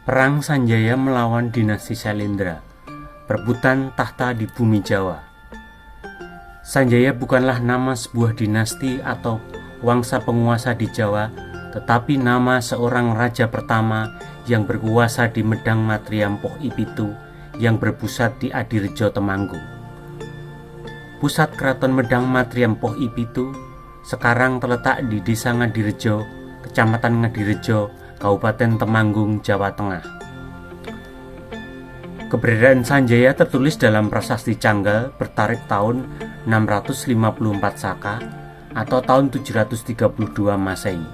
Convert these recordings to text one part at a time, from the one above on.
Perang Sanjaya melawan dinasti Syailendra, perebutan tahta di bumi Jawa. Sanjaya bukanlah nama sebuah dinasti atau wangsa penguasa di Jawa, tetapi nama seorang raja pertama yang berkuasa di Medang Matriam Poh Ipitu yang berpusat di Adirejo Temanggung. Pusat keraton Medang Matriam Poh Ipitu sekarang terletak di Desa Ngadirejo, Kecamatan Ngadirejo, Kabupaten Temanggung, Jawa Tengah. Keberadaan Sanjaya tertulis dalam Prasasti Canggal bertarik tahun 654 Saka atau tahun 732 Masehi.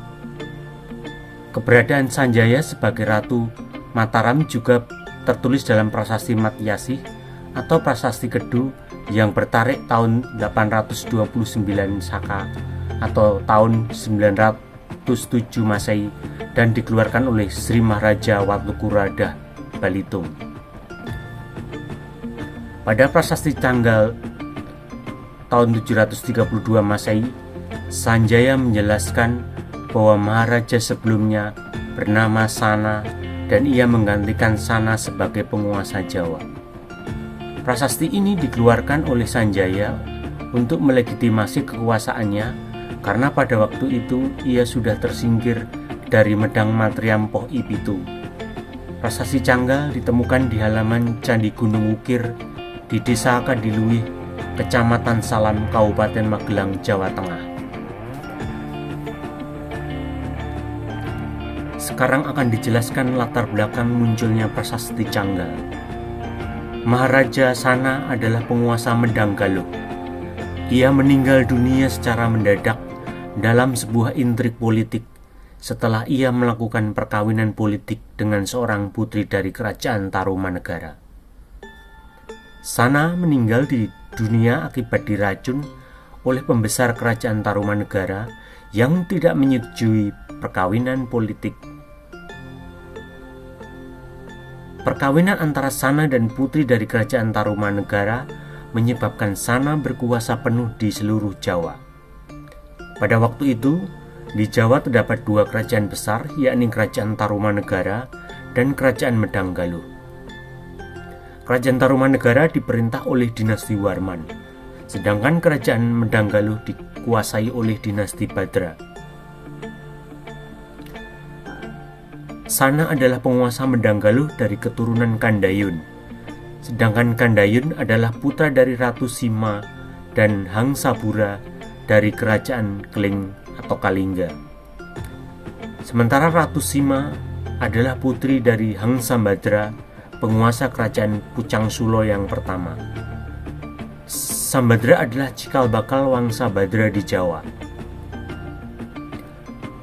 Keberadaan Sanjaya sebagai Ratu Mataram juga tertulis dalam Prasasti Matyasih atau Prasasti Kedu yang bertarik tahun 829 Saka atau tahun 907 Masehi dan dikeluarkan oleh Sri Maharaja Watuguradah Balitung. Pada Prasasti Canggal tahun 732 Masehi, Sanjaya menjelaskan bahwa Maharaja sebelumnya bernama Sana dan ia menggantikan Sana sebagai penguasa Jawa. Prasasti ini dikeluarkan oleh Sanjaya untuk melegitimasi kekuasaannya karena pada waktu itu ia sudah tersingkir dari Medang Matriam Poh Ipitu. Prasasti Canggal ditemukan di halaman Candi Gunung Wukir di Desa Kadiluwih, Kecamatan Salam, Kabupaten Magelang, Jawa Tengah. Sekarang akan dijelaskan latar belakang munculnya Prasasti Canggal. Maharaja Sana adalah penguasa Medang Galuh. Ia meninggal dunia secara mendadak dalam sebuah intrik politik setelah ia melakukan perkawinan politik dengan seorang putri dari kerajaan Tarumanegara. Sana meninggal di dunia akibat diracun oleh pembesar kerajaan Tarumanegara yang tidak menyetujui perkawinan politik. Perkawinan antara Sana dan putri dari kerajaan Tarumanegara menyebabkan Sana berkuasa penuh di seluruh Jawa. Pada waktu itu, di Jawa terdapat dua kerajaan besar, yakni Kerajaan Tarumanegara dan Kerajaan Medang Galuh. Kerajaan Tarumanegara diperintah oleh dinasti Warman, sedangkan Kerajaan Medang Galuh dikuasai oleh dinasti Badra. Sana adalah penguasa Medang Galuh dari keturunan Kandayun, sedangkan Kandayun adalah putra dari Ratu Sima dan Hangsabura dari Kerajaan Keling atau Kalingga. Sementara Ratu Sima adalah putri dari Hangsambadra, penguasa kerajaan Pucang Sulo yang pertama. Sambadra adalah cikal bakal Wangsa Badra di Jawa.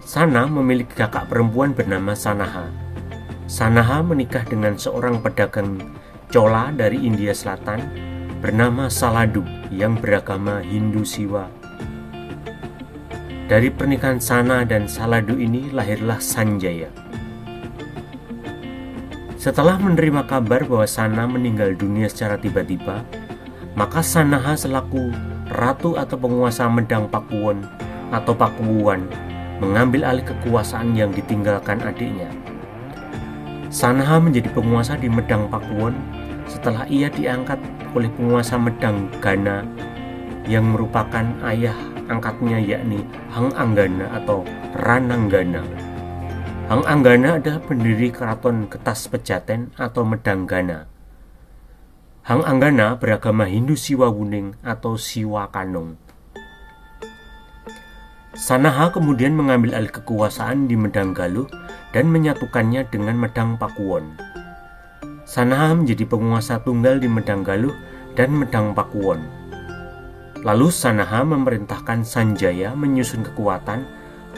Sana memiliki kakak perempuan bernama Sanaha. Sanaha menikah dengan seorang pedagang Chola dari India Selatan bernama Saladu yang beragama Hindu Siwa. Dari pernikahan Sana dan Saladu ini lahirlah Sanjaya. Setelah menerima kabar bahwa Sana meninggal dunia secara tiba-tiba, maka Sanaha selaku ratu atau penguasa Medang Pakuwon atau Pakuwuan mengambil alih kekuasaan yang ditinggalkan adiknya. Sanaha menjadi penguasa di Medang Pakuwon setelah ia diangkat oleh penguasa Medang Gana yang merupakan ayah angkatnya, yakni Hang Anggana atau Rananggana. Hang Anggana adalah pendiri keraton Getas Pejaten atau Medang Gana. Hang Anggana beragama Hindu Siwa Wuning atau Siwa Kanung. Sanaha kemudian mengambil alih kekuasaan di Medang Galuh dan menyatukannya dengan Medang Pakuwon. Sanaha menjadi penguasa tunggal di Medang Galuh dan Medang Pakuwon. Lalu Sanaha memerintahkan Sanjaya menyusun kekuatan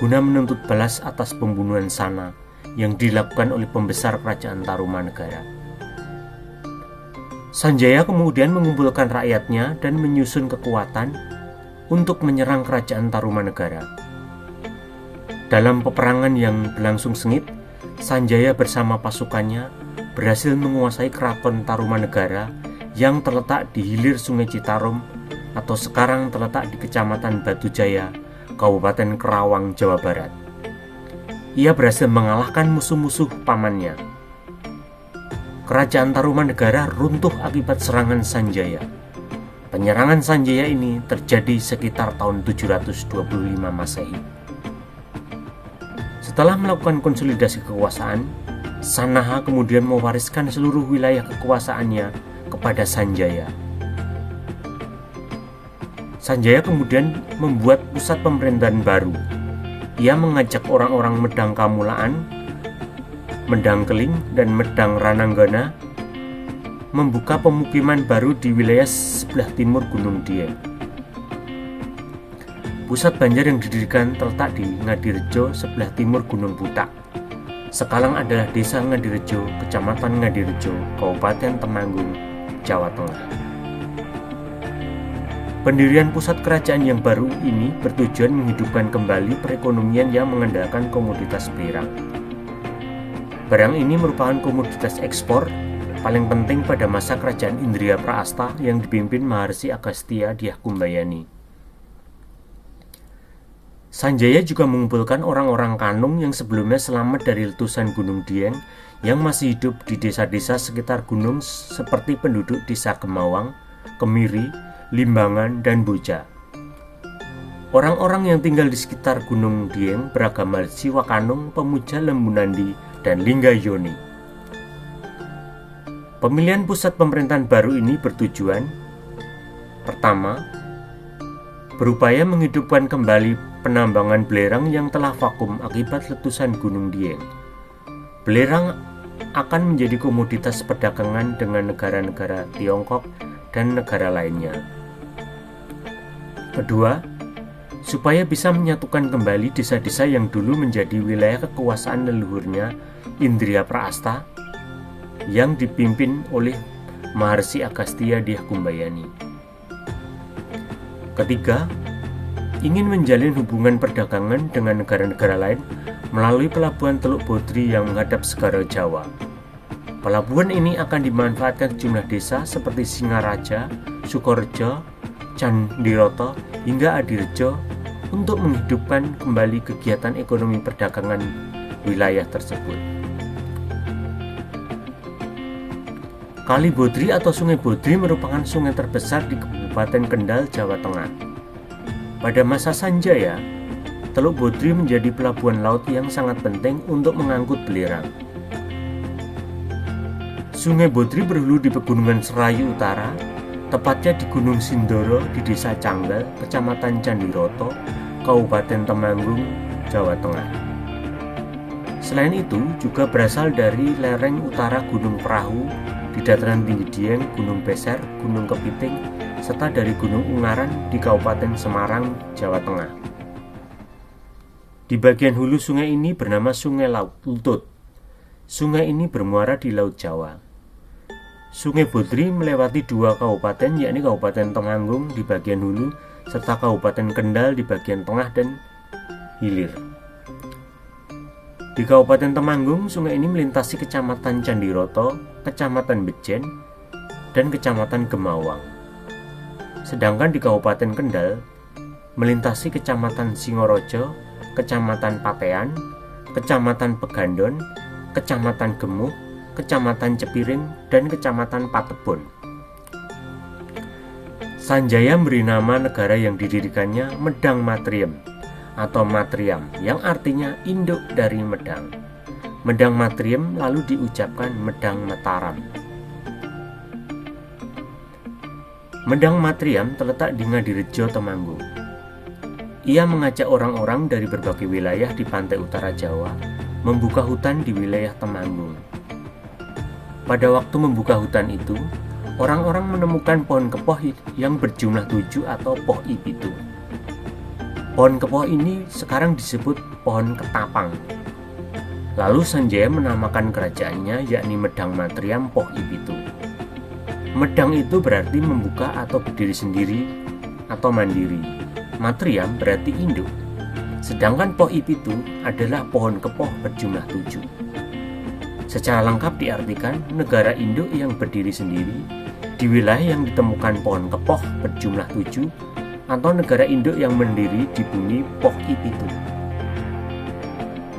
guna menuntut balas atas pembunuhan Sana yang dilakukan oleh pembesar kerajaan Tarumanegara. Sanjaya kemudian mengumpulkan rakyatnya dan menyusun kekuatan untuk menyerang kerajaan Tarumanegara. Dalam peperangan yang berlangsung sengit, Sanjaya bersama pasukannya berhasil menguasai keraton Tarumanegara yang terletak di hilir Sungai Citarum atau sekarang terletak di Kecamatan Batujaya, Kabupaten Kerawang, Jawa Barat. Ia berhasil mengalahkan musuh-musuh pamannya. kerajaan Tarumanegara runtuh akibat serangan Sanjaya. Penyerangan Sanjaya ini terjadi sekitar tahun 725 Masehi. Setelah melakukan konsolidasi kekuasaan, Sanaha kemudian mewariskan seluruh wilayah kekuasaannya kepada Sanjaya. Sanjaya kemudian membuat pusat pemerintahan baru. Ia mengajak orang-orang Medang Kamulaan, Medang Keling, dan Medang Rananggana membuka pemukiman baru di wilayah sebelah timur Gunung Dieng. Pusat banjar yang didirikan terletak di Ngadirejo sebelah timur Gunung Putak. Sekarang adalah Desa Ngadirejo, Kecamatan Ngadirejo, Kabupaten Temanggung, Jawa Tengah. Pendirian pusat kerajaan yang baru ini bertujuan menghidupkan kembali perekonomian yang mengandalkan komoditas belerang. Barang ini merupakan komoditas ekspor paling penting pada masa kerajaan Indria Praasta yang dipimpin Maharsi Agastya Dyah Kumbayani. Sanjaya juga mengumpulkan orang-orang Kanung yang sebelumnya selamat dari letusan Gunung Dieng yang masih hidup di desa-desa sekitar gunung seperti penduduk desa Gemawang, Kemiri, Limbangan, dan Boja. Orang-orang yang tinggal di sekitar Gunung Dieng beragama Siwa Kanung, pemuja Lembu Nandi, dan Lingga Yoni. Pemilihan pusat pemerintahan baru ini bertujuan: pertama, berupaya menghidupkan kembali penambangan belerang yang telah vakum akibat letusan Gunung Dieng. Belerang akan menjadi komoditas perdagangan dengan negara-negara Tiongkok dan negara lainnya. Kedua, supaya bisa menyatukan kembali desa-desa yang dulu menjadi wilayah kekuasaan leluhurnya Indria Praasta yang dipimpin oleh Maharsi Agastya Dyah Kumbayani. Ketiga, ingin menjalin hubungan perdagangan dengan negara-negara lain melalui pelabuhan Teluk Bodri yang menghadap Segara Jawa. Pelabuhan ini akan dimanfaatkan sejumlah desa seperti Singaraja, Sukorejo, Candiroto, hingga Adirejo untuk menghidupkan kembali kegiatan ekonomi perdagangan wilayah tersebut. Kali Bodri atau Sungai Bodri merupakan sungai terbesar di Kabupaten Kendal, Jawa Tengah. Pada masa Sanjaya, Teluk Bodri menjadi pelabuhan laut yang sangat penting untuk mengangkut belerang. Sungai Bodri berhulu di Pegunungan Serayu Utara, tepatnya di Gunung Sindoro di Desa Canggal, Kecamatan Candiroto, Kabupaten Temanggung, Jawa Tengah. Selain itu, juga berasal dari lereng utara Gunung Perahu di dataran tinggi Dieng, Gunung Beser, Gunung Kepiting, serta dari Gunung Ungaran di Kabupaten Semarang, Jawa Tengah. Di bagian hulu sungai ini bernama Sungai Lutut. Sungai ini bermuara di Laut Jawa. Sungai Bodri melewati dua kabupaten, yakni Kabupaten Temanggung di bagian hulu, serta Kabupaten Kendal di bagian tengah dan hilir. Di Kabupaten Temanggung, sungai ini melintasi Kecamatan Candiroto, Kecamatan Bejen, dan Kecamatan Gemawang. Sedangkan di Kabupaten Kendal, melintasi Kecamatan Singorojo, Kecamatan Patean, Kecamatan Pegandon, Kecamatan Gemuh, Kecamatan Cepiring, dan Kecamatan Patebon. Sanjaya memberi nama negara yang didirikannya Medang Matriam atau Matriam, yang artinya induk dari Medang. Medang Matriam lalu diucapkan Medang Mataram. Medang Matriam terletak di Ngadirejo, Temanggung. Ia mengajak orang-orang dari berbagai wilayah di pantai utara Jawa membuka hutan di wilayah Temanggung. Pada waktu membuka hutan itu, orang-orang menemukan pohon kepoh yang berjumlah 7 atau poh ipitu. Pohon kepoh ini sekarang disebut pohon ketapang. Lalu Sanjaya menamakan kerajaannya yakni Medang Matriam Poh Ipitu. Medang itu berarti membuka atau berdiri sendiri atau mandiri. Matriam berarti induk. Sedangkan Poh Ipitu adalah pohon kepoh berjumlah 7. Secara lengkap diartikan negara induk yang berdiri sendiri di wilayah yang ditemukan pohon kepoh berjumlah 7, atau negara induk yang mendiri di bumi Poh Ipitu.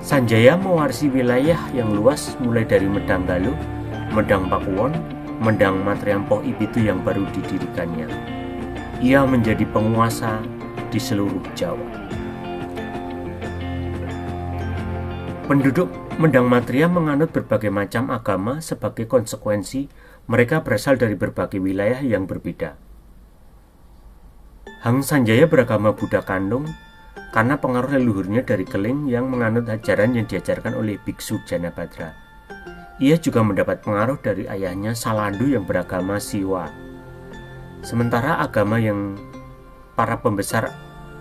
Sanjaya mewarisi wilayah yang luas mulai dari Medang Galuh Medang Pakuwon, Medang Matriampoh Ipitu yang baru didirikannya. Ia menjadi penguasa di seluruh Jawa. Penduduk Medang Matria menganut berbagai macam agama. Sebagai konsekuensi, mereka berasal dari berbagai wilayah yang berbeda. Hang Sanjaya beragama Buddha kandung karena pengaruh leluhurnya dari Keling yang menganut ajaran yang diajarkan oleh Biksu Janabadra. Ia juga mendapat pengaruh dari ayahnya Salandu yang beragama Siwa. Sementara agama yang para pembesar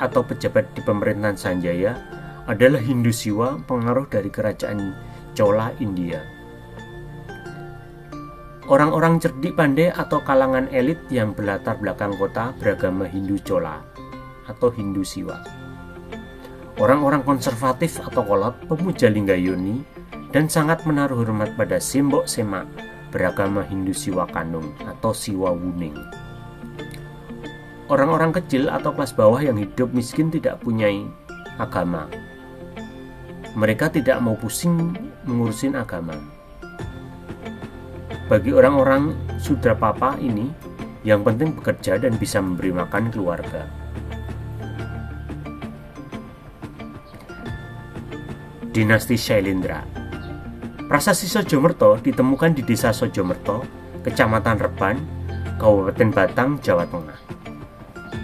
atau pejabat di pemerintahan Sanjaya adalah Hindu Siwa, pengaruh dari kerajaan Chola India. Orang-orang cerdik pandai atau kalangan elit yang berlatar belakang kota beragama Hindu Chola atau Hindu Siwa. Orang-orang konservatif atau kolot, pemuja Linggayoni, dan sangat menaruh hormat pada Simbok Semak beragama Hindu Siwa Kanung atau Siwa Wuning. Orang-orang kecil atau kelas bawah yang hidup miskin tidak punya agama. Mereka tidak mau pusing mengurusin agama. Bagi orang-orang Sudra Papa ini, yang penting bekerja dan bisa memberi makan keluarga. Dinasti Shailendra. Prasasti Sojomerto ditemukan di Desa Sojomerto, Kecamatan Reban, Kabupaten Batang, Jawa Tengah.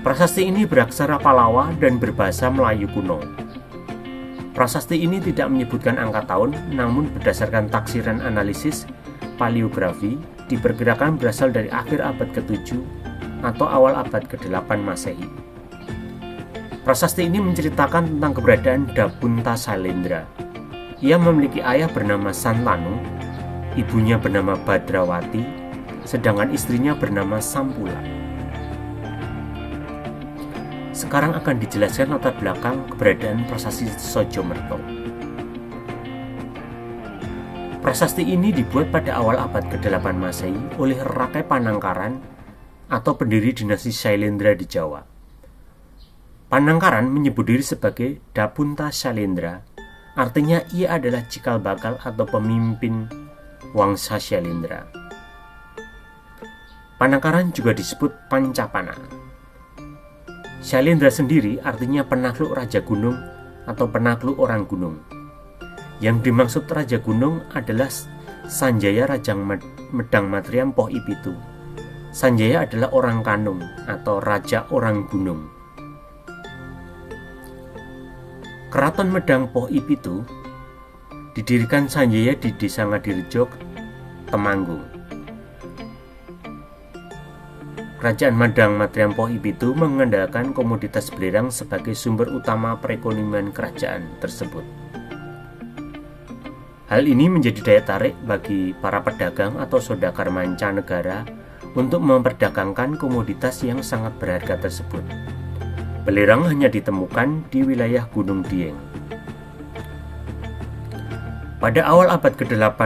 Prasasti ini beraksara Palawa dan berbahasa Melayu kuno. Prasasti ini tidak menyebutkan angka tahun, namun berdasarkan taksiran analisis paleografi, diperkirakan berasal dari akhir abad ke-7 atau awal abad ke-8 Masehi. Prasasti ini menceritakan tentang keberadaan Dapunta Shailendra. Ia memiliki ayah bernama Santanu, ibunya bernama Badrawati, sedangkan istrinya bernama Sampula. Sekarang akan dijelaskan latar belakang keberadaan prasasti Sojomerto. Prasasti ini dibuat pada awal abad ke-8 Masehi oleh Rakai Panangkaran atau pendiri dinasti Shailendra di Jawa. Panangkaran menyebut diri sebagai Dapunta Shailendra, artinya ia adalah cikal bakal atau pemimpin Wangsa Shailendra. Panangkaran juga disebut Pancapana. Shailendra sendiri artinya penakluk Raja Gunung atau penakluk orang gunung. Yang dimaksud Raja Gunung adalah Sanjaya Raja Medang Matriampoh Ipitu. Sanjaya adalah orang Kanung atau Raja orang gunung. Keraton Medang Poh Ipitu didirikan Sanjaya di Desa Ngadirejo, Temanggung. Kerajaan Medang Matriampoh Ipitu mengandalkan komoditas belerang sebagai sumber utama perekonomian kerajaan tersebut. Hal ini menjadi daya tarik bagi para pedagang atau saudagar mancanegara untuk memperdagangkan komoditas yang sangat berharga tersebut. Belerang hanya ditemukan di wilayah Gunung Dieng. Pada awal abad ke-8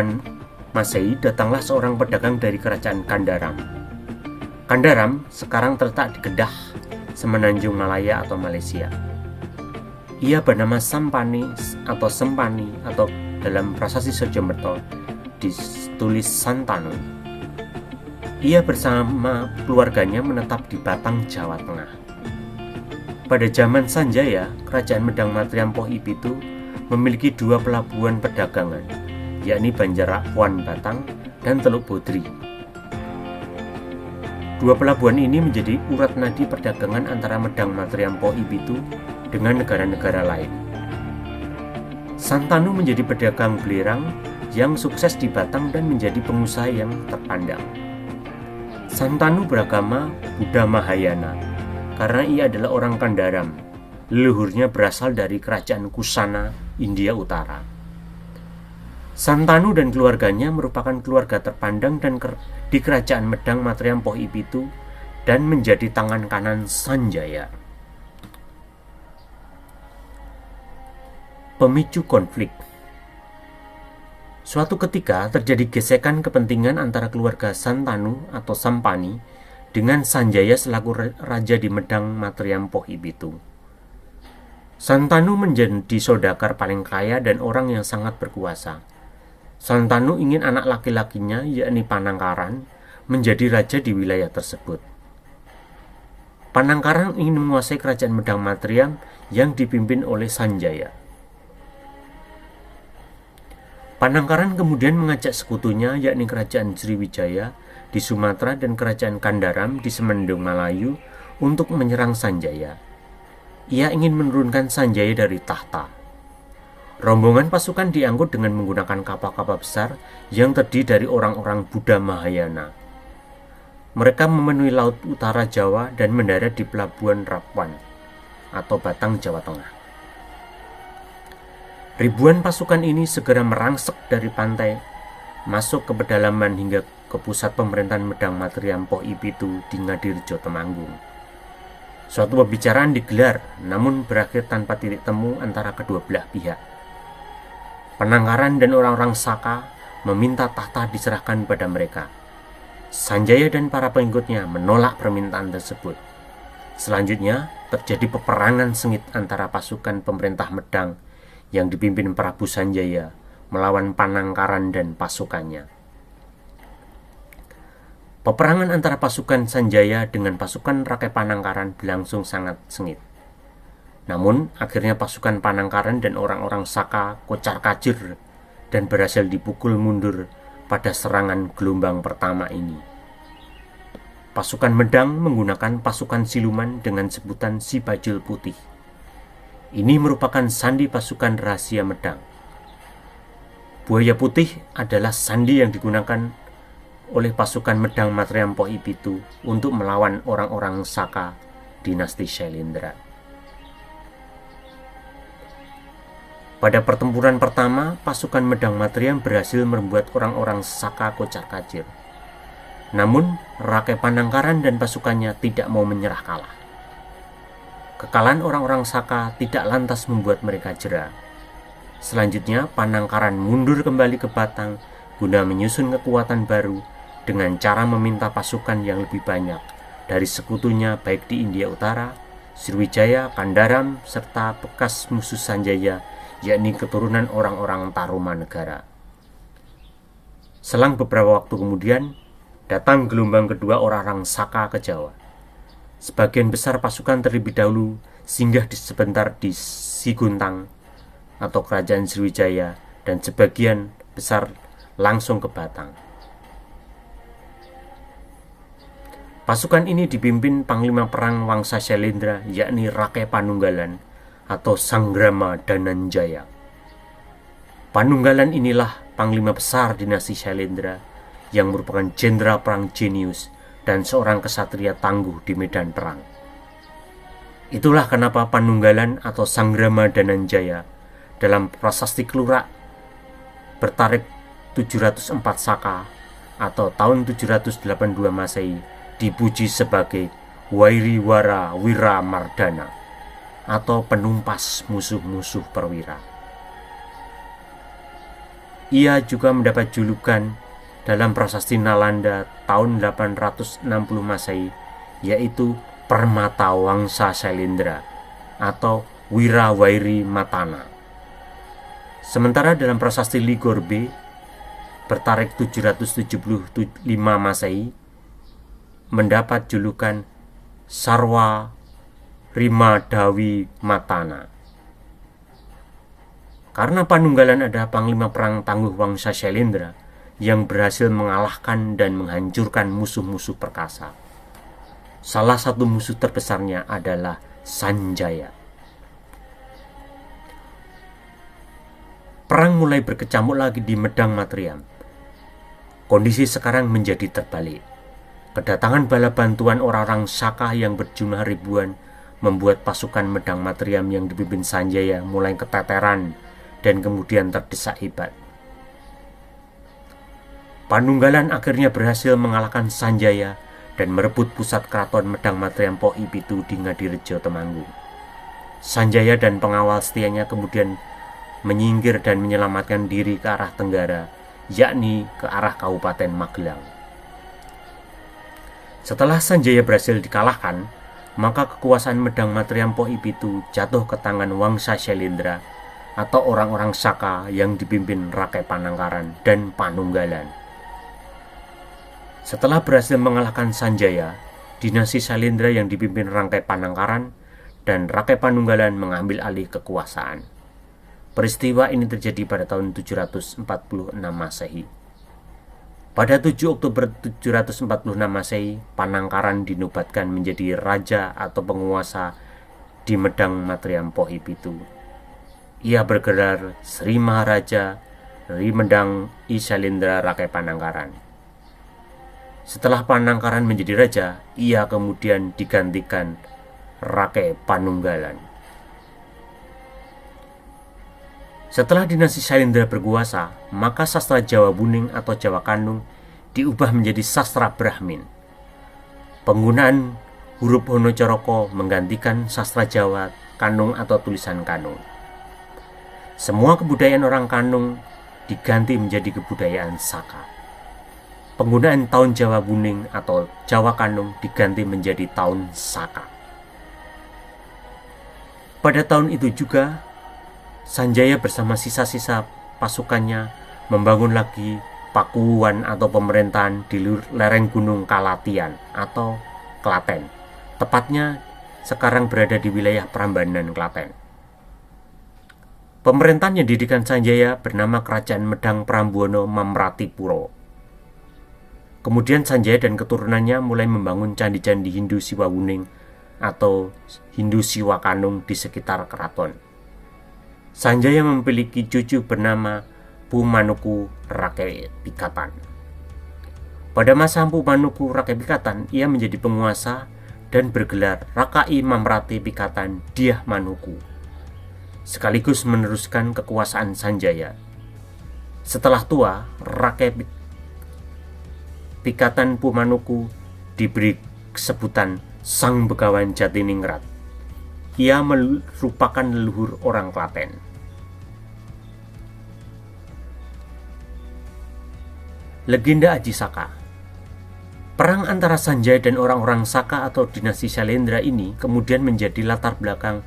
Masehi datanglah seorang pedagang dari kerajaan Kandaram. Kandaram sekarang terletak di Kedah, Semenanjung Malaya atau Malaysia. Ia bernama Sampani atau Sempani atau dalam prasasti Sojomerto ditulis Santanu. Ia bersama keluarganya menetap di Batang, Jawa Tengah. Pada zaman Sanjaya, kerajaan Medang Matriampoh Ipitu memiliki dua pelabuhan perdagangan, yakni Banjarakwan Batang dan Teluk Bodri. Dua pelabuhan ini menjadi urat nadi perdagangan antara Medang Matriampoh Ipitu dengan negara-negara lain. Santanu menjadi pedagang belerang yang sukses di Batang dan menjadi pengusaha yang terpandang. Santanu beragama Buddha Mahayana karena ia adalah orang Kandaram. Leluhurnya berasal dari kerajaan Kusana, India Utara. Santanu dan keluarganya merupakan keluarga terpandang di kerajaan Medang Matriampoh Ipitu dan menjadi tangan kanan Sanjaya. Pemicu konflik. Suatu ketika terjadi gesekan kepentingan antara keluarga Santanu atau Sampani dengan Sanjaya selaku raja di Medang Matriampoh Ipitu. Santanu menjadi saudagar paling kaya dan orang yang sangat berkuasa. Santanu ingin anak laki-lakinya, yakni Panangkaran, menjadi raja di wilayah tersebut. Panangkaran ingin menguasai kerajaan Medang Matriam yang dipimpin oleh Sanjaya. Panangkaran kemudian mengajak sekutunya, yakni kerajaan Sriwijaya di Sumatera dan kerajaan Kandaram di Semendung Malayu untuk menyerang Sanjaya. Ia ingin menurunkan Sanjaya dari tahta. Rombongan pasukan diangkut dengan menggunakan kapal-kapal besar yang terdiri dari orang-orang Buddha Mahayana. Mereka memenuhi laut utara Jawa dan mendarat di pelabuhan Rapuan atau Batang, Jawa Tengah. Ribuan pasukan ini segera merangsek dari pantai, masuk ke pedalaman hingga ke pusat pemerintahan Medang Matriam Pohi Pitu di Ngadirejo, Temanggung. Suatu pembicaraan digelar, namun berakhir tanpa titik temu antara kedua belah pihak. Panangkaran dan orang-orang Saka meminta tahta diserahkan pada mereka. Sanjaya dan para pengikutnya menolak permintaan tersebut. Selanjutnya terjadi peperangan sengit antara pasukan pemerintah Medang yang dipimpin Prabu Sanjaya melawan Panangkaran dan pasukannya. Peperangan antara pasukan Sanjaya dengan pasukan rakyat Panangkaran berlangsung sangat sengit. Namun, akhirnya pasukan Panangkaran dan orang-orang Saka kocar-kacir dan berhasil dipukul mundur pada serangan gelombang pertama ini. Pasukan Medang menggunakan pasukan siluman dengan sebutan Si Bajul Putih. Ini merupakan sandi pasukan rahasia Medang. Buaya Putih adalah sandi yang digunakan oleh pasukan Medang Matriam Pohi Pitu untuk melawan orang-orang Saka dinasti Shailendra. Pada pertempuran pertama, pasukan Medang Matriam berhasil membuat orang-orang Saka kocar-kacir. Namun, Rakai Panangkaran dan pasukannya tidak mau menyerah kalah. Kekalahan orang-orang Saka tidak lantas membuat mereka jera. Selanjutnya, Panangkaran mundur kembali ke Batang guna menyusun kekuatan baru dengan cara meminta pasukan yang lebih banyak dari sekutunya baik di India Utara, Sriwijaya, Kandaram, serta bekas musuh Sanjaya, yakni keturunan orang-orang Tarumanegara. Selang beberapa waktu kemudian, datang gelombang kedua orang-orang Saka ke Jawa. Sebagian besar pasukan terlebih dahulu singgah sebentar di Siguntang atau kerajaan Sriwijaya dan sebagian besar langsung ke Batang. Pasukan ini dipimpin Panglima Perang Wangsa Shailendra, yakni Rakai Panunggalan atau Sanggrama Dananjaya. Panunggalan inilah panglima besar dinasti Shailendra yang merupakan jenderal perang jenius dan seorang kesatria tangguh di medan perang. Itulah kenapa Panunggalan atau Sanggrama Dananjaya dalam prasasti Klurak bertarik 704 Saka atau tahun 782 Masehi dipuji sebagai Wairiwara Wira Mardana atau penumpas musuh-musuh perwira. Ia juga mendapat julukan dalam prasasti Nalanda tahun 860 Masehi, yaitu Permata Wangsa Shailendra atau Wirawairi Matana. Sementara dalam prasasti Ligorbe bertarik 775 Masehi mendapat julukan Sarwa Rimadawi Matana. Karena Panunggalan adalah panglima perang tangguh Wangsa Shailendra yang berhasil mengalahkan dan menghancurkan musuh-musuh perkasa. Salah satu musuh terbesarnya adalah Sanjaya. Perang mulai berkecamuk lagi di Medang Matriam. Kondisi sekarang menjadi terbalik. Kedatangan bala bantuan orang-orang Saka yang berjumlah ribuan membuat pasukan Medang Matriam yang dipimpin Sanjaya mulai keteteran dan kemudian terdesak hebat. Panunggalan akhirnya berhasil mengalahkan Sanjaya dan merebut pusat keraton Medang Matriam Pohi Pitu di Ngadirejo, Temanggung. Sanjaya dan pengawal setianya kemudian menyingkir dan menyelamatkan diri ke arah tenggara, yakni ke arah Kabupaten Magelang. Setelah Sanjaya berhasil dikalahkan, maka kekuasaan Medang Matriam Pohi Pitu jatuh ke tangan Wangsa Shailendra atau orang-orang Saka yang dipimpin Rakai Panangkaran dan Panunggalan. Setelah berhasil mengalahkan Sanjaya, dinasti Sailendra yang dipimpin Rakai Panangkaran dan Rakai Panunggalan mengambil alih kekuasaan. Peristiwa ini terjadi pada tahun 746 Masehi. Pada 7 Oktober 746 Masehi, Panangkaran dinobatkan menjadi raja atau penguasa di Medang Matriam Pohipitu. Ia bergelar Sri Maharaja Ri Medang I Sailendra Rakai Panangkaran. Setelah Panangkaran menjadi raja, ia kemudian digantikan Rakai Panunggalan. Setelah dinasti Sailendra berkuasa, maka sastra Jawa Buning atau Jawa Kanung diubah menjadi sastra Brahmin. Penggunaan huruf Honocoroko menggantikan sastra Jawa Kanung atau tulisan Kanung. Semua kebudayaan orang Kanung diganti menjadi kebudayaan Saka. Penggunaan tahun Jawa Buning atau Jawa Kanung diganti menjadi tahun Saka. Pada tahun itu juga, Sanjaya bersama sisa-sisa pasukannya membangun lagi Pakuwuan atau pemerintahan di lereng gunung Kalatian atau Klaten. Tepatnya sekarang berada di wilayah Prambanan, Klaten. Pemerintahan yang didirikan Sanjaya bernama Kerajaan Medang Prambono Mamratipuro. Kemudian Sanjaya dan keturunannya mulai membangun candi-candi Hindu Siwa Wuning atau Hindu Siwa Kanung di sekitar keraton. Sanjaya memiliki cucu bernama Pumanuku Rakai Pikatan. Pada masa Pumanuku Rakai Pikatan, ia menjadi penguasa dan bergelar Rakai Mamrati Pikatan Diah Manuku, sekaligus meneruskan kekuasaan Sanjaya. Setelah tua, Rakai Pikatan Pumanuku diberi sebutan Sang Begawan Jatiningrat. Ia merupakan leluhur orang Klaten. Legenda Aji Saka. Perang antara Sanjaya dan orang-orang Saka atau dinasti Sailendra ini kemudian menjadi latar belakang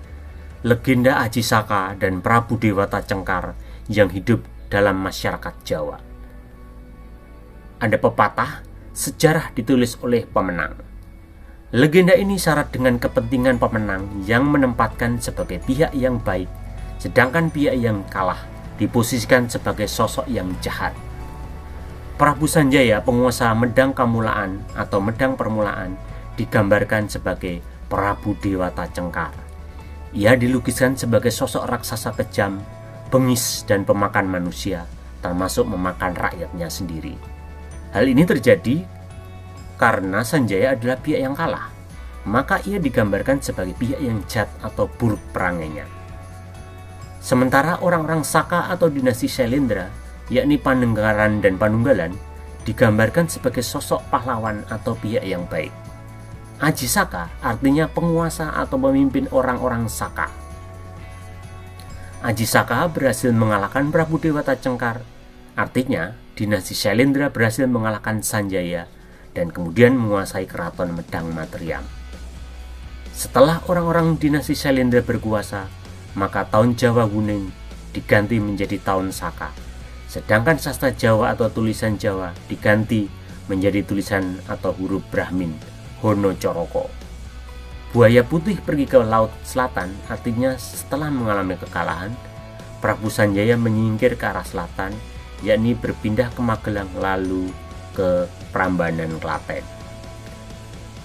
legenda Aji Saka dan Prabu Dewata Cengkar yang hidup dalam masyarakat Jawa. Ada pepatah, sejarah ditulis oleh pemenang. Legenda ini syarat dengan kepentingan pemenang yang menempatkan sebagai pihak yang baik, sedangkan pihak yang kalah diposisikan sebagai sosok yang jahat. Prabu Sanjaya, penguasa Medang Kamulaan atau Medang Permulaan, digambarkan sebagai Prabu Dewata Cengkar. Ia dilukiskan sebagai sosok raksasa kejam, bengis dan pemakan manusia, termasuk memakan rakyatnya sendiri. Hal ini terjadi karena Sanjaya adalah pihak yang kalah, maka ia digambarkan sebagai pihak yang jahat atau buruk perangainya. Sementara orang-orang Saka atau dinasti Sailendra, yakni Panangkaran dan Panunggalan, digambarkan sebagai sosok pahlawan atau pihak yang baik. Aji Saka artinya penguasa atau pemimpin orang-orang Saka. Aji Saka berhasil mengalahkan Prabu Dewata Cengkar, artinya dinasti Sailendra berhasil mengalahkan Sanjaya dan kemudian menguasai keraton Medang Matriam. Setelah orang-orang dinasti Sailendra berkuasa, maka tahun Jawa Wuning diganti menjadi tahun Saka, sedangkan sastra Jawa atau tulisan Jawa diganti menjadi tulisan atau huruf Brahmin Honocoroko. Buaya putih pergi ke laut selatan, artinya setelah mengalami kekalahan, Prabu Sanjaya menyingkir ke arah selatan, yakni berpindah ke Magelang lalu ke Prambanan, Klaten.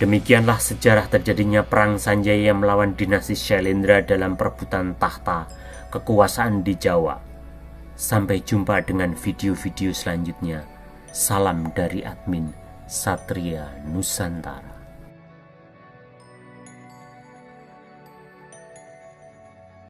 Demikianlah sejarah terjadinya perang Sanjaya melawan dinasti Sailendra dalam perebutan tahta kekuasaan di Jawa. Sampai jumpa dengan video-video selanjutnya. Salam dari admin Satria Nusantara.